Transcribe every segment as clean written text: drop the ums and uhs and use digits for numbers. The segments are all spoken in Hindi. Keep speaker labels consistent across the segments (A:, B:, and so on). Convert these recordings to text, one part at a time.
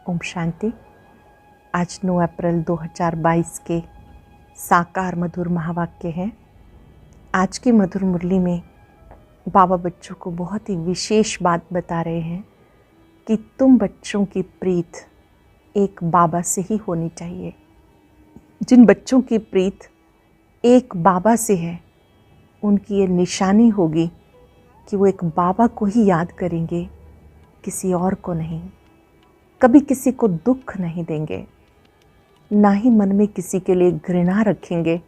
A: ओम शांति। आज 9 अप्रैल 2022 के साकार मधुर महावाक्य हैं। आज की मधुर मुरली में बाबा बच्चों को बहुत ही विशेष बात बता रहे हैं कि तुम बच्चों की प्रीत एक बाबा से ही होनी चाहिए। जिन बच्चों की प्रीत एक बाबा से है, उनकी ये निशानी होगी कि वो एक बाबा को ही याद करेंगे, किसी और को नहीं। कभी किसी को दुख नहीं देंगे, ना ही मन में किसी के लिए घृणा रखेंगे।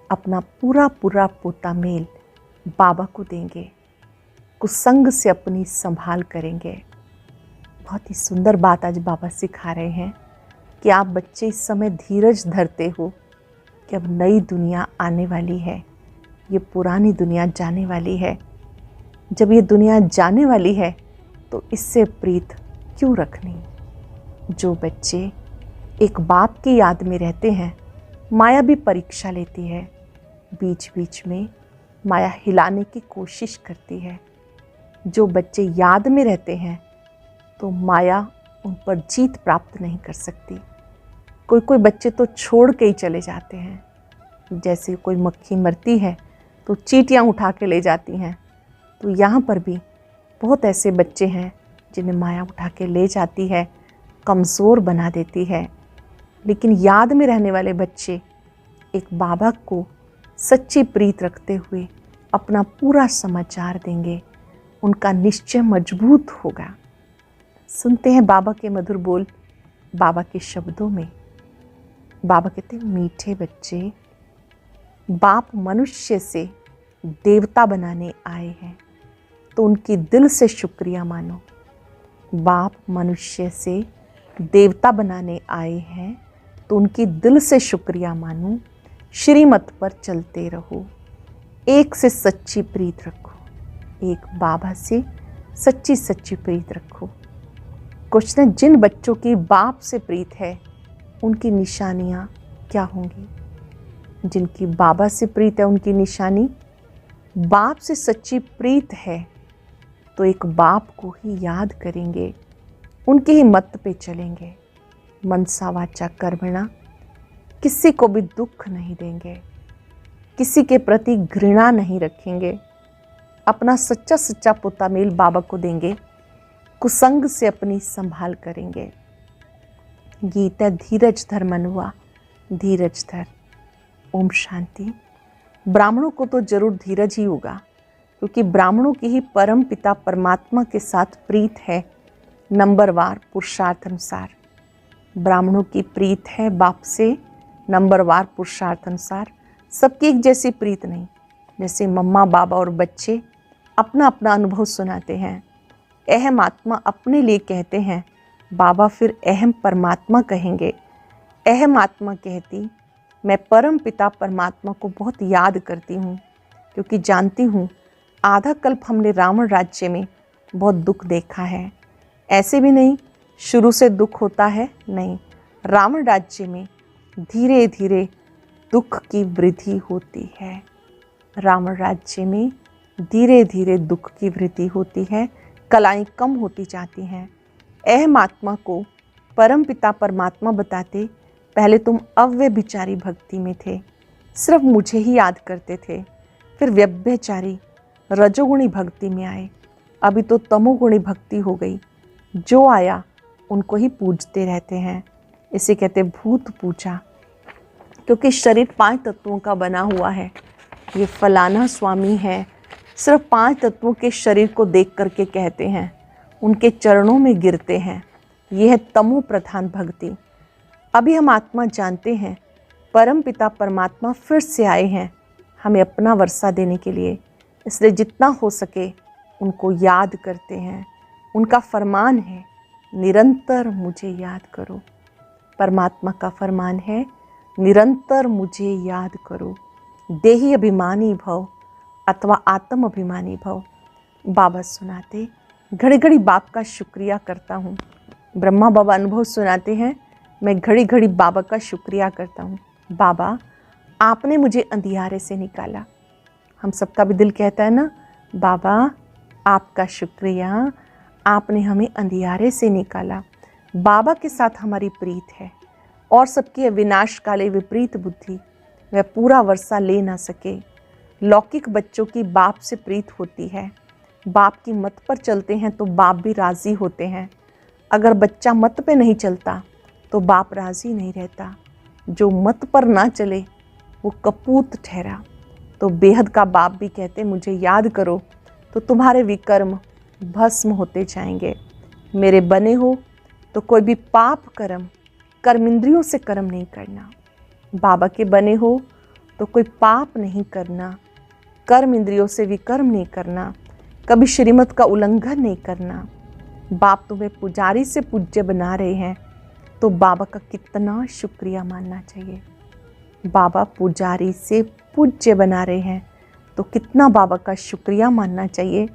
A: अपना पूरा पूरा पोता मेल बाबा को देंगे, कुसंग से अपनी संभाल करेंगे। बहुत ही सुंदर बात आज बाबा सिखा रहे हैं कि आप बच्चे इस समय धीरज धरते हो कि अब नई दुनिया आने वाली है, ये पुरानी दुनिया जाने वाली है। जब ये दुनिया जाने वाली है तो इससे प्रीत क्यों रखनी। जो बच्चे एक बाप की याद में रहते हैं, माया भी परीक्षा लेती है, बीच बीच में माया हिलाने की कोशिश करती है। जो बच्चे याद में रहते हैं तो माया उन पर जीत प्राप्त नहीं कर सकती। कोई कोई बच्चे तो छोड़ के ही चले जाते हैं। जैसे कोई मक्खी मरती है तो चींटियाँ उठा के ले जाती हैं, तो यहाँ पर भी बहुत ऐसे बच्चे हैं जिन्हें माया उठा के ले जाती है, कमज़ोर बना देती है। लेकिन याद में रहने वाले बच्चे एक बाबा को सच्ची प्रीत रखते हुए अपना पूरा समाचार देंगे, उनका निश्चय मजबूत होगा। सुनते हैं बाबा के मधुर बोल, बाबा के शब्दों में। बाबा कहते हैं, मीठे बच्चे, बाप मनुष्य से देवता बनाने आए हैं तो उनकी दिल से शुक्रिया मानो। बाप मनुष्य से देवता बनाने आए हैं तो उनकी दिल से शुक्रिया मानो। श्रीमत पर चलते रहो, एक से सच्ची प्रीत रखो, एक बाबा से सच्ची सच्ची प्रीत रखो। क्वेश्चन, जिन बच्चों की बाप से प्रीत है उनकी निशानियाँ क्या होंगी। जिनकी बाबा से प्रीत है उनकी निशानी, बाप से सच्ची प्रीत है तो एक बाप को ही याद करेंगे, उनके ही मत पे चलेंगे। मनसा वाचा कर्मणा, किसी को भी दुख नहीं देंगे, किसी के प्रति घृणा नहीं रखेंगे। अपना सच्चा सच्चा पोता मेल बाबा को देंगे, कुसंग से अपनी संभाल करेंगे। गीत है, धीरज धर मनुआ, धीरज धर। ओम शांति। ब्राह्मणों को तो जरूर धीरज ही होगा, क्योंकि ब्राह्मणों की ही परम पिता परमात्मा के साथ प्रीत है। नंबरवार पुरुषार्थ अनुसार ब्राह्मणों की प्रीत है बाप से, नंबरवार पुरुषार्थ अनुसार। सबकी एक जैसी प्रीत नहीं। जैसे मम्मा बाबा और बच्चे अपना अपना अनुभव सुनाते हैं, अहम आत्मा अपने लिए कहते हैं, बाबा फिर अहम परमात्मा कहेंगे। अहम आत्मा कहती, मैं परम पिता परमात्मा को बहुत याद करती हूँ, क्योंकि जानती हूँ आधा कल्प हमने रावण राज्य में बहुत दुख देखा है। ऐसे भी नहीं शुरू से दुख होता है, नहीं, रावण राज्य में धीरे धीरे दुख की वृद्धि होती है। रावण राज्य में धीरे धीरे दुख की वृद्धि होती है, कलाएं कम होती जाती हैं। अहम आत्मा को परम पिता परमात्मा बताते, पहले तुम अव्यभिचारी भक्ति में थे, सिर्फ मुझे ही याद करते थे। फिर व्यभिचारी रजोगुणी भक्ति में आए, अभी तो तमोगुणी भक्ति हो गई। जो आया उनको ही पूजते रहते हैं। इसे कहते भूत पूजा, क्योंकि शरीर 5 तत्वों का बना हुआ है। ये फलाना स्वामी है, सिर्फ 5 तत्वों के शरीर को देख करके कहते हैं, उनके चरणों में गिरते हैं। यह है तमो प्रधान भक्ति। अभी हम आत्मा जानते हैं परम पिता परमात्मा फिर से आए हैं हमें अपना वर्षा देने के लिए, इसलिए जितना हो सके उनको याद करते हैं। उनका फरमान है, निरंतर मुझे याद करो। परमात्मा का फरमान है, निरंतर मुझे याद करो। देही अभिमानी भव अथवा आत्म अभिमानी भव। बाबा सुनाते, घड़ी घड़ी बाप का शुक्रिया करता हूँ। ब्रह्मा बाबा अनुभव सुनाते हैं, मैं घड़ी घड़ी बाबा का शुक्रिया करता हूँ। बाबा, आपने मुझे अंधियारे से निकाला। हम सबका भी दिल कहता है ना, बाबा आपका शुक्रिया, आपने हमें अंधियारे से निकाला। बाबा के साथ हमारी प्रीत है और सबकी विनाश काले विपरीत बुद्धि वह पूरा वर्षा ले ना सके। लौकिक बच्चों की बाप से प्रीत होती है। बाप की मत पर चलते हैं तो बाप भी राज़ी होते हैं। अगर बच्चा मत पे नहीं चलता तो बाप राज़ी नहीं रहता। जो मत पर ना चले वो कपूत ठहरा। तो बेहद का बाप भी कहते मुझे याद करो तो तुम्हारे विकर्म भस्म होते जाएंगे। मेरे बने हो तो कोई भी पाप कर्म इंद्रियों से कर्म नहीं करना। बाबा के बने हो तो कोई पाप नहीं करना, कर्म इंद्रियों से विकर्म नहीं करना, कभी श्रीमत का उल्लंघन नहीं करना। बाप तुम्हें पुजारी से पूज्य बना रहे हैं तो बाबा का कितना शुक्रिया मानना चाहिए। बाबा पुजारी से पूज्य बना रहे हैं तो कितना बाबा का शुक्रिया मानना चाहिए।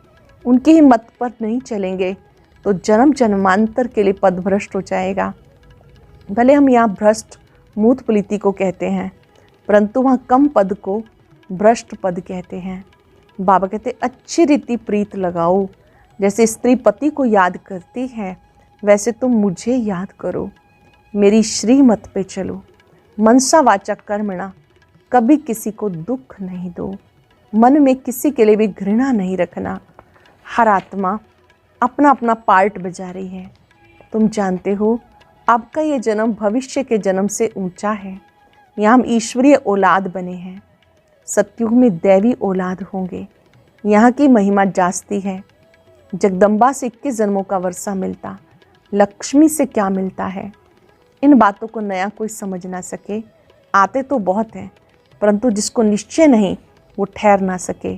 A: उनके ही मत पर नहीं चलेंगे तो जन्म जन्मांतर के लिए पद भ्रष्ट हो जाएगा। भले हम यहाँ भ्रष्ट मूत प्रीति को कहते हैं परंतु वहाँ कम पद को भ्रष्ट पद कहते हैं। बाबा कहते अच्छी रीति प्रीत लगाओ। जैसे स्त्री पति को याद करती है वैसे तुम मुझे याद करो। मेरी श्रीमत पे चलो। मनसा वाचा कर्मणा कभी किसी को दुख नहीं दो। मन में किसी के लिए भी घृणा नहीं रखना। हर आत्मा अपना अपना पार्ट बजा रही है। तुम जानते हो आपका ये जन्म भविष्य के जन्म से ऊंचा है। यहाँ हम ईश्वरीय औलाद बने हैं। सतयुग में दैवी औलाद होंगे। यहाँ की महिमा जास्ती है। जगदम्बा से 21 जन्मों का वर्षा मिलता, लक्ष्मी से क्या मिलता है। इन बातों को नया कोई समझ ना सके। आते तो बहुत हैं परंतु जिसको निश्चय नहीं वो ठहर ना सके।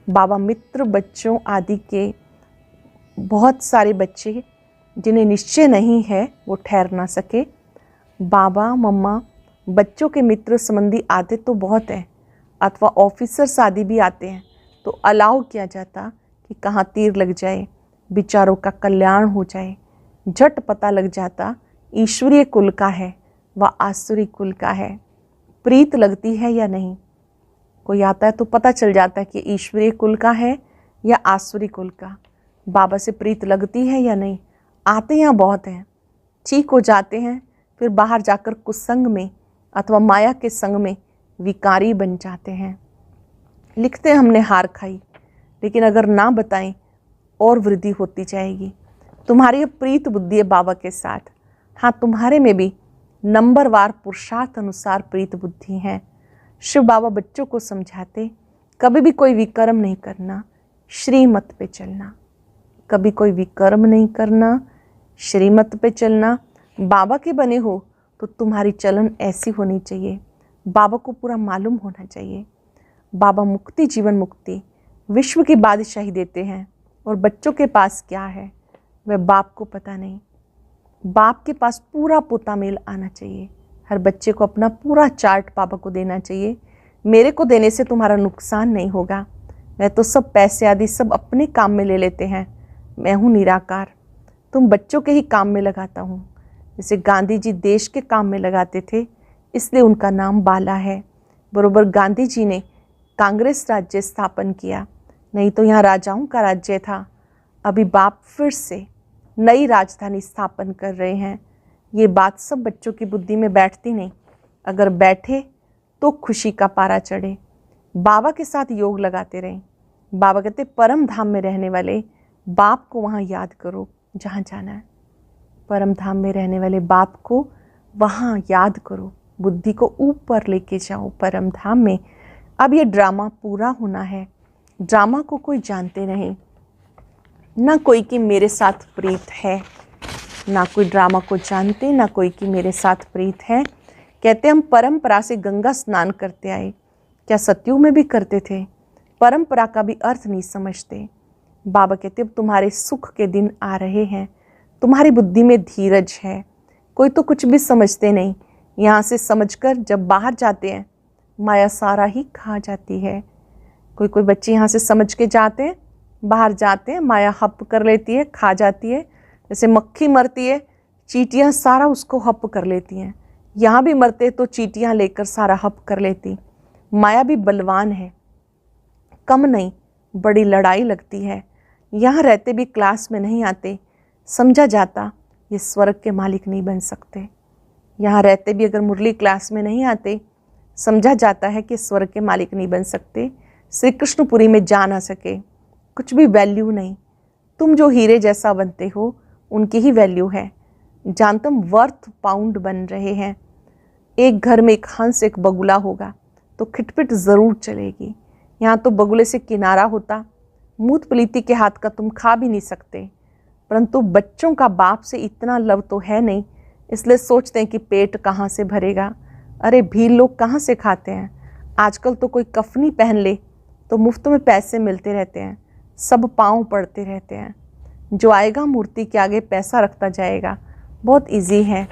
A: बाबा मित्र बच्चों आदि के बहुत सारे बच्चे जिन्हें निश्चय नहीं है वो ठहर ना सके। बाबा मम्मा बच्चों के मित्र संबंधी आते तो बहुत हैं अथवा ऑफिसर्स आदि भी आते हैं तो अलाउ किया जाता कि कहाँ तीर लग जाए, बिचारों का कल्याण हो जाए। झट पता लग जाता ईश्वरीय कुल का है व आसुरी कुल का है, प्रीत लगती है या नहीं। कोई आता है तो पता चल जाता है कि ईश्वरीय कुल का है या आसुरी कुल का। बाबा से प्रीत लगती है या नहीं। आते यहाँ बहुत हैं, ठीक हो जाते हैं, फिर बाहर जाकर कुसंग में अथवा माया के संग में विकारी बन जाते हैं। लिखते हमने हार खाई, लेकिन अगर ना बताएं और वृद्धि होती जाएगी। तुम्हारी प्रीत बुद्धि है बाबा के साथ। हाँ, तुम्हारे में भी नंबरवार पुरुषार्थ अनुसार प्रीत बुद्धि है। शिव बाबा बच्चों को समझाते कभी भी कोई विकर्म नहीं करना, श्रीमत पे चलना। कभी कोई विकर्म नहीं करना, श्रीमत पे चलना। बाबा के बने हो तो तुम्हारी चलन ऐसी होनी चाहिए। बाबा को पूरा मालूम होना चाहिए। बाबा मुक्ति, जीवन मुक्ति, विश्व की बादशाही देते हैं और बच्चों के पास क्या है वह बाप को पता नहीं। बाप के पास पूरा पोता मेल आना चाहिए। हर बच्चे को अपना पूरा चार्ट बाबा को देना चाहिए। मेरे को देने से तुम्हारा नुकसान नहीं होगा। मैं तो सब पैसे आदि सब अपने काम में ले लेते हैं। मैं हूँ निराकार, तुम बच्चों के ही काम में लगाता हूँ। जैसे गांधी जी देश के काम में लगाते थे इसलिए उनका नाम बाला है। बरोबर गांधी जी ने कांग्रेस राज्य स्थापन किया, नहीं तो यहाँ राजाओं का राज्य था। अभी बाप फिर से नई राजधानी स्थापन कर रहे हैं। ये बात सब बच्चों की बुद्धि में बैठती नहीं। अगर बैठे तो खुशी का पारा चढ़े। बाबा के साथ योग लगाते रहें। बाबा कहते परम धाम में रहने वाले बाप को वहाँ याद करो जहाँ जाना है। परम धाम में रहने वाले बाप को वहाँ याद करो। बुद्धि को ऊपर लेके जाओ परम धाम में। अब ये ड्रामा पूरा होना है। ड्रामा को कोई जानते नहीं, ना कोई कि मेरे साथ प्रीत है, ना कोई ड्रामा को जानते, ना कोई कि मेरे साथ प्रीत है। कहते हम परंपरा से गंगा स्नान करते आए। क्या सतयुग में भी करते थे? परंपरा का भी अर्थ नहीं समझते। बाबा कहते अब तुम्हारे सुख के दिन आ रहे हैं। तुम्हारी बुद्धि में धीरज है। कोई तो कुछ भी समझते नहीं। यहाँ से समझकर जब बाहर जाते हैं माया सारा ही खा जाती है। कोई कोई बच्चे यहाँ से समझ के जाते हैं, बाहर जाते हैं, माया हप कर लेती है, खा जाती है। जैसे मक्खी मरती है, चींटियाँ सारा उसको हप कर लेती हैं। यहाँ भी मरते तो चींटियाँ लेकर सारा हप कर लेती। माया भी बलवान है, कम नहीं, बड़ी लड़ाई लगती है। यहाँ रहते भी क्लास में नहीं आते। समझा जाता ये स्वर्ग के मालिक नहीं बन सकते। यहाँ रहते भी अगर मुरली क्लास में नहीं आते, समझा जाता है कि स्वर्ग के मालिक नहीं बन सकते, श्री कृष्णपुरी में जा ना सके, कुछ भी वैल्यू नहीं। तुम जो हीरे जैसा बनते हो उनकी ही वैल्यू है। जान तुम वर्थ पाउंड बन रहे हैं। एक घर में एक हंस एक बगुला होगा तो खिटपिट ज़रूर चलेगी। यहाँ तो बगुले से किनारा होता, मूत पलीती के हाथ का तुम खा भी नहीं सकते। परंतु बच्चों का बाप से इतना लव तो है नहीं, इसलिए सोचते हैं कि पेट कहाँ से भरेगा। अरे भील लोग कहाँ से खाते हैं। आजकल तो कोई कफनी पहन ले तो मुफ्त में पैसे मिलते रहते हैं, सब पाँव पड़ते रहते हैं। जो आएगा मूर्ति के आगे पैसा रखता जाएगा। बहुत इजी है,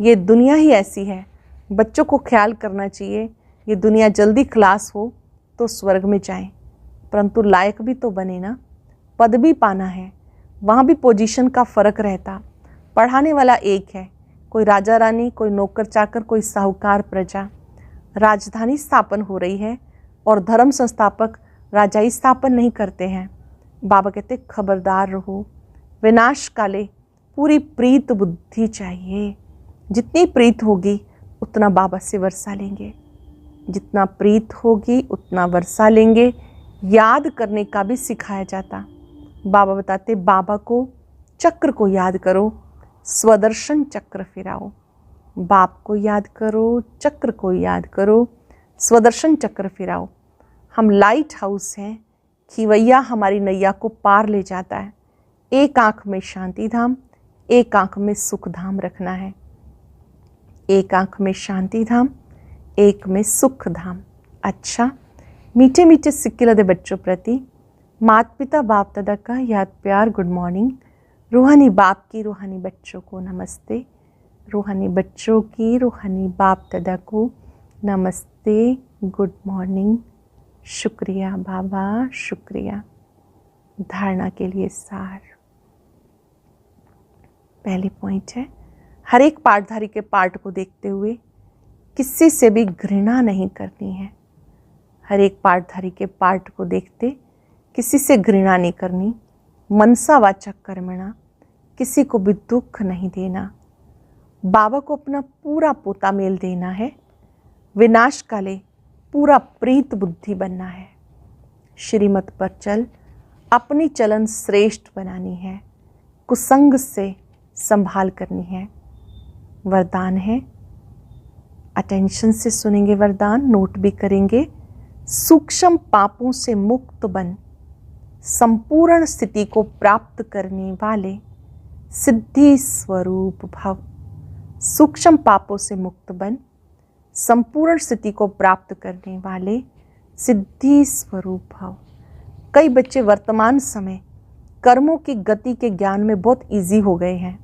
A: ये दुनिया ही ऐसी है। बच्चों को ख्याल करना चाहिए, ये दुनिया जल्दी खलास हो तो स्वर्ग में जाएं, परंतु लायक भी तो बने ना। पद भी पाना है, वहाँ भी पोजीशन का फ़र्क रहता। पढ़ाने वाला एक है, कोई राजा रानी, कोई नौकर चाकर, कोई साहूकार प्रजा। राजधानी स्थापन हो रही है और धर्म संस्थापक राजाई स्थापन नहीं करते हैं। बाबा कहते खबरदार रहो, विनाश काले पूरी प्रीत बुद्धि चाहिए। जितनी प्रीत होगी उतना बाबा से वर्षा लेंगे, जितना प्रीत होगी उतना वर्षा लेंगे। याद करने का भी सिखाया जाता। बाबा बताते बाबा को चक्र को याद करो, स्वदर्शन चक्र फिराओ। बाप को याद करो, चक्र को याद करो, स्वदर्शन चक्र फिराओ। हम लाइट हाउस हैं, खिवैया हमारी नैया को पार ले जाता है। एक आँख में शांति धाम, एक आँख में सुख धाम रखना है। एक आँख में शांति धाम, एक में सुख धाम। अच्छा, मीठे मीठे सिक्के लदे बच्चों प्रति माता पिता बाप दादा का याद प्यार गुड मॉर्निंग। रूहानी बाप की रूहानी बच्चों को नमस्ते, रूहानी बच्चों की रूहानी बाप दादा को नमस्ते, गुड मॉर्निंग। शुक्रिया बाबा, शुक्रिया। धारणा के लिए सार। पहली पॉइंट है, हर एक पाठधारी के पाठ को देखते हुए किसी से भी घृणा नहीं करनी है। हर एक पाठधारी के पाठ को देखते किसी से घृणा नहीं करनी। मनसावाचक कर्मणा, किसी को भी दुख नहीं देना। बाबा को अपना पूरा पोता मेल देना है। विनाश काले पूरा प्रीत बुद्धि बनना है। श्रीमत पर चल, अपनी चलन श्रेष्ठ बनानी है। कुसंग से संभाल करनी है। वरदान है, अटेंशन से सुनेंगे वरदान, नोट भी करेंगे। सूक्ष्म पापों से मुक्त बन, संपूर्ण स्थिति को प्राप्त करने वाले सिद्धि स्वरूप भव। सूक्ष्म पापों से मुक्त बन, संपूर्ण स्थिति को प्राप्त करने वाले सिद्धि स्वरूप भव। कई बच्चे वर्तमान समय कर्मों की गति के ज्ञान में बहुत इजी हो गए हैं,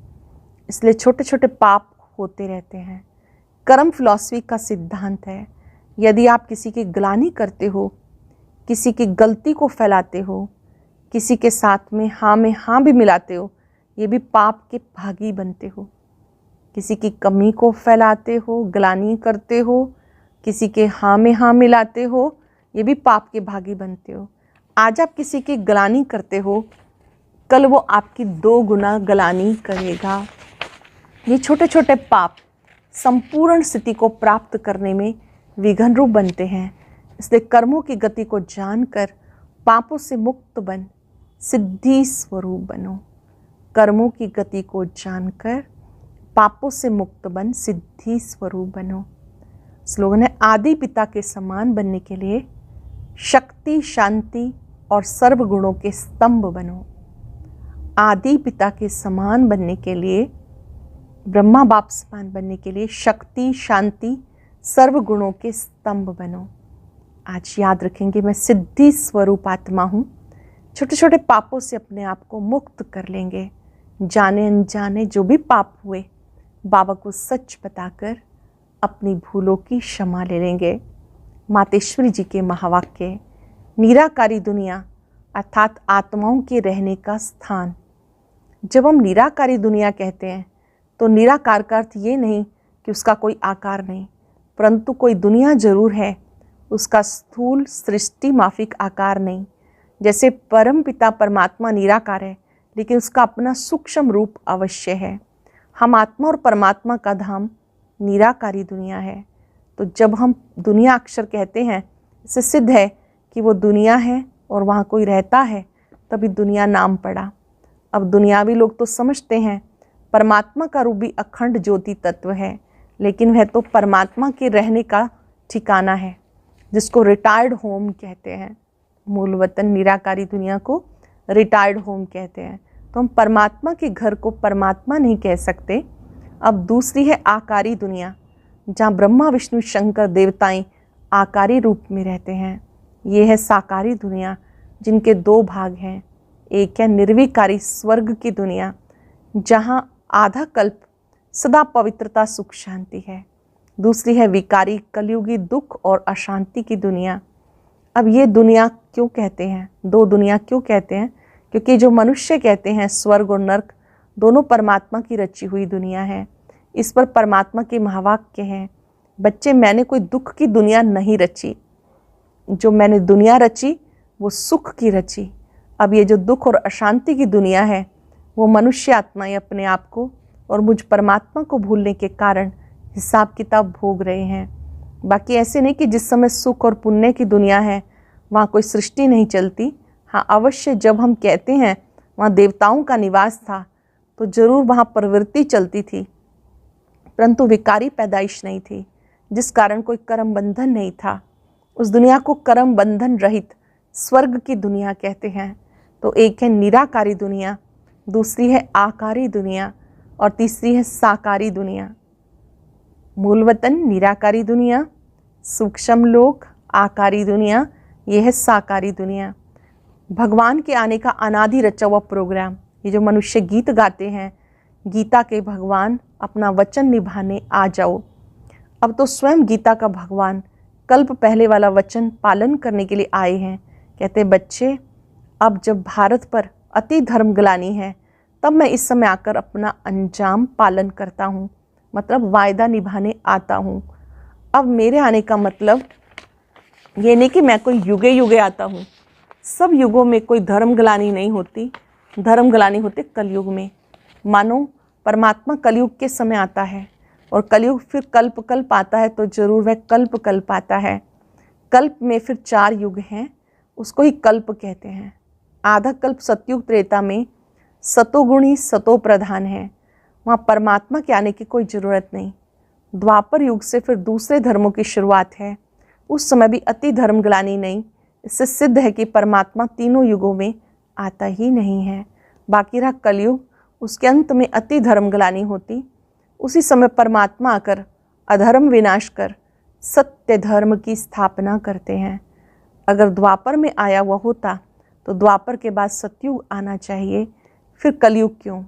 A: इसलिए छोटे छोटे पाप होते रहते हैं। कर्म फिलॉसफी का सिद्धांत है, यदि आप किसी की ग्लानि करते हो, किसी की गलती को फैलाते हो, किसी के साथ में हाँ भी मिलाते हो, ये भी पाप के भागी बनते हो। किसी की कमी को फैलाते हो, ग्लानि करते हो, किसी के हाँ में हाँ मिलाते हो, ये भी पाप के भागी बनते हो। आज आप किसी की ग्लानि करते हो, कल वो आपकी 2 गुना ग्लानि करेगा। ये छोटे छोटे पाप संपूर्ण स्थिति को प्राप्त करने में विघ्न रूप बनते हैं। इसलिए कर्मों की गति को जानकर पापों से मुक्त बन, सिद्धि स्वरूप बनो। कर्मों की गति को जानकर पापों से मुक्त बन, सिद्धि स्वरूप बनो। स्लोगन है, आदि पिता के समान बनने के लिए शक्ति, शांति और सर्व गुणों के स्तंभ बनो। आदि पिता के समान बनने के लिए, ब्रह्मा बाप समान बनने के लिए शक्ति, शांति, सर्व गुणों के स्तंभ बनो। आज याद रखेंगे, मैं सिद्धि स्वरूप आत्मा हूँ। छोटे छोटे पापों से अपने आप को मुक्त कर लेंगे। जाने अनजाने जो भी पाप हुए, बाबा को सच बताकर अपनी भूलों की क्षमा ले लेंगे। मातेश्वरी जी के महावाक्य, निराकारी दुनिया अर्थात आत्माओं के रहने का स्थान। जब हम निराकारी दुनिया कहते हैं तो निराकार का अर्थ ये नहीं कि उसका कोई आकार नहीं, परंतु कोई दुनिया जरूर है, उसका स्थूल सृष्टि माफिक आकार नहीं। जैसे परम पिता परमात्मा निराकार है, लेकिन उसका अपना सूक्ष्म रूप अवश्य है। हम आत्मा और परमात्मा का धाम निराकारी दुनिया है। तो जब हम दुनिया अक्षर कहते हैं, इससे सिद्ध है कि वो दुनिया है और वहाँ कोई रहता है, तभी दुनिया नाम पड़ा। अब दुनियावी लोग तो समझते हैं परमात्मा का रूप भी अखंड ज्योति तत्व है, लेकिन वह तो परमात्मा के रहने का ठिकाना है, जिसको रिटायर्ड होम कहते हैं। मूल वतन निराकारी दुनिया को रिटायर्ड होम कहते हैं। तो हम परमात्मा के घर को परमात्मा नहीं कह सकते। अब दूसरी है आकारी दुनिया, जहाँ ब्रह्मा विष्णु शंकर देवताएं आकारी रूप में रहते हैं। ये है साकारी दुनिया, जिनके दो भाग हैं। एक है निर्विकारी स्वर्ग की दुनिया, जहाँ आधा कल्प सदा पवित्रता सुख शांति है। दूसरी है विकारी कलयुगी दुख और अशांति की दुनिया। अब ये दुनिया क्यों कहते हैं, दो दुनिया क्यों कहते हैं? क्योंकि जो मनुष्य कहते हैं स्वर्ग और नर्क दोनों परमात्मा की रची हुई दुनिया है। इस पर परमात्मा के महावाक्य हैं, बच्चे मैंने कोई दुख की दुनिया नहीं रची, जो मैंने दुनिया रची वो सुख की रची। अब ये जो दुख और अशांति की दुनिया है, वो मनुष्य आत्माएं अपने आप को और मुझ परमात्मा को भूलने के कारण हिसाब किताब भोग रहे हैं। बाकी ऐसे नहीं कि जिस समय सुख और पुण्य की दुनिया है वहाँ कोई सृष्टि नहीं चलती। हाँ, अवश्य जब हम कहते हैं वहाँ देवताओं का निवास था, तो जरूर वहाँ प्रवृत्ति चलती थी, परंतु विकारी पैदाइश नहीं थी, जिस कारण कोई कर्म बंधन नहीं था। उस दुनिया को कर्म बंधन रहित स्वर्ग की दुनिया कहते हैं। तो एक है निराकारी दुनिया, दूसरी है आकारी दुनिया और तीसरी है साकारी दुनिया। मूल वतन निराकारी दुनिया, सूक्ष्म लोक आकारी दुनिया, यह है साकारी दुनिया। भगवान के आने का अनादि रचा हुआ प्रोग्राम। ये जो मनुष्य गीत गाते हैं, गीता के भगवान अपना वचन निभाने आ जाओ। अब तो स्वयं गीता का भगवान कल्प पहले वाला वचन पालन करने के लिए आए हैं। कहते बच्चे, अब जब भारत पर अति धर्म ग्लानि है, तब मैं इस समय आकर अपना अंजाम पालन करता हूँ, मतलब वायदा निभाने आता हूँ। अब मेरे आने का मतलब ये नहीं कि मैं कोई युगे युगे आता हूँ। सब युगों में कोई धर्म ग्लानि नहीं होती, धर्म ग्लानि होते कलयुग में। मानो परमात्मा कलयुग के समय आता है और कलयुग फिर कल्प कल्प आता है, तो जरूर वह कल्प कल्प आता है। कल्प में फिर 4 युग हैं, उसको ही कल्प कहते हैं। आधा कल्प सतयुग त्रेता में सतोगुणी सतो प्रधान है, वहाँ परमात्मा के आने की कोई ज़रूरत नहीं। द्वापर युग से फिर दूसरे धर्मों की शुरुआत है, उस समय भी अति धर्म ग्लानि नहीं। इससे सिद्ध है कि परमात्मा तीनों युगों में आता ही नहीं है। बाकी रहा कलयुग, उसके अंत में अति धर्म ग्लानि होती। उसी समय परमात्मा आकर अधर्म विनाश कर सत्य धर्म की स्थापना करते हैं। अगर द्वापर में आया हुआ होता तो द्वापर के बाद सतयुग आना चाहिए, फिर कलयुग क्यों?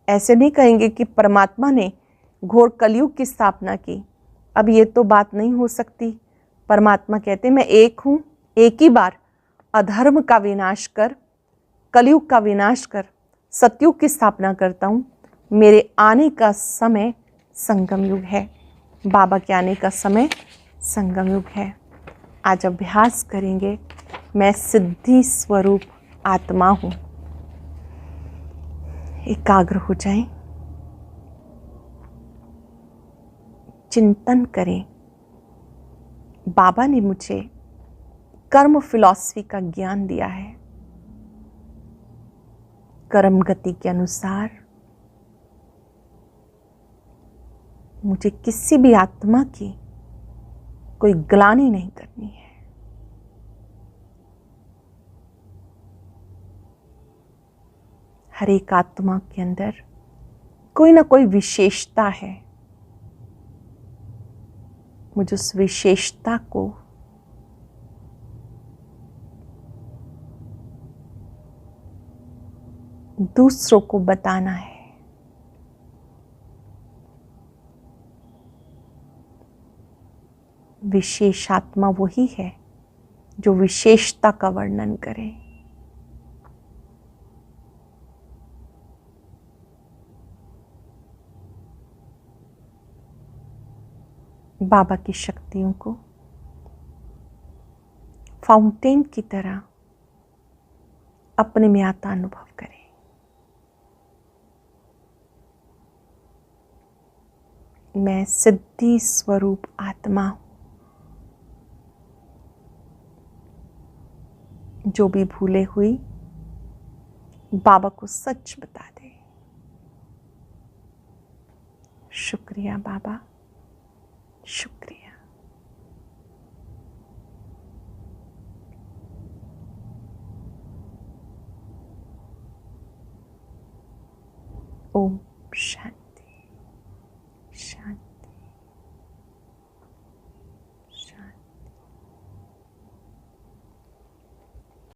A: ऐसे नहीं कहेंगे कि परमात्मा ने घोर कलयुग की स्थापना की। अब ये तो बात नहीं हो सकती। परमात्मा कहते मैं एक हूँ, एक ही बार अधर्म का विनाश कर, कलयुग का विनाश कर सतयुग की स्थापना करता हूँ। मेरे आने का समय संगम युग है, बाबा के आने का समय संगम युग है। आज अभ्यास करेंगे, मैं सिद्धि स्वरूप आत्मा हूँ। एकाग्र हो जाएं, चिंतन करें। बाबा ने मुझे कर्म फिलॉसफी का ज्ञान दिया है। कर्म गति के अनुसार मुझे किसी भी आत्मा की कोई ग्लानि नहीं करनी है। हर एक आत्मा के अंदर कोई ना कोई विशेषता है। मुझे उस विशेषता को दूसरों को बताना है। विशेष आत्मा वही है जो विशेषता का वर्णन करे। बाबा की शक्तियों को फाउंटेन की तरह अपने में आता अनुभव करें। मैं सिद्धि स्वरूप आत्मा हूँ। जो भी भूले हुई बाबा को सच बता दे। शुक्रिया बाबा, शुक्रिया। ओम शांति।